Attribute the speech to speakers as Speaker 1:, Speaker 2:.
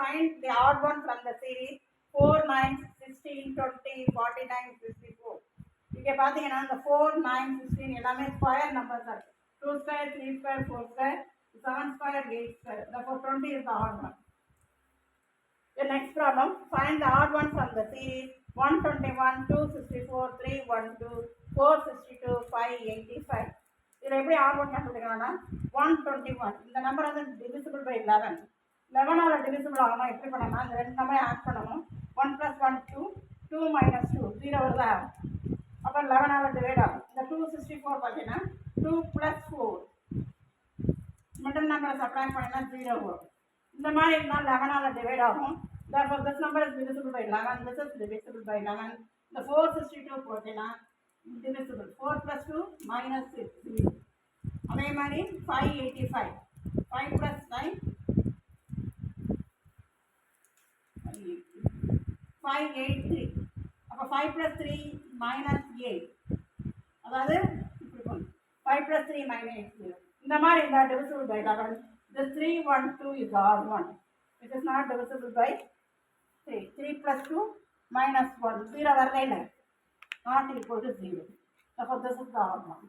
Speaker 1: find the odd one from the series 4, 9, 16, 20, 49, 54. இங்கே பார்த்தீங்கன்னா இந்த 4, 9, 16 எல்லாமே ஸ்கொயர் நம்பர்ஸ் இருக்கு. 2 square, 3 square, 4 square, 7 square, 8 square. Therefore 20 is the odd one. The next problem, find the odd one from the series 121, 264, 312, 462, 585. இதில் எப்படி add one கண்டுபிடிக்கணும்னா 121 இந்த number வந்து டிவிசிபிள் பை 11. 11ஆல் டிவிசிபிள் ஆகணும். எப்படி பண்ணணும்னா இந்த ரெண்டு நம்பரையும் ஆட் பண்ணணும். 1 + 1 2, 2 - 2 0 வருதா? அப்போ 11ஆல் டிவைட் ஆகும். இந்த 264 பார்த்தீங்கன்னா 2 + 4 மிடில் நம்பரை சப்ராக்ட் பண்ணினா 0 வரும். இந்த மாதிரி இருந்தால் 11ஆல் டிவைட் ஆகும். Therefore this number is divisible by 11. This is divisible by 11. The 462 போட்டேன்னா divisible. 4 + 2 -6 0. அதே மாதிரி 585. 5 + 9 583. அப்போ 5 + 3 -8. அதாவது 5 + 3 -8 இந்த மாதிரி இருந்தால் divisible by 11. The 312 is the odd one. It is not divisible by 3. 3 + 2 - 1 0 வரல, not equal to 0. Therefore this is the odd one.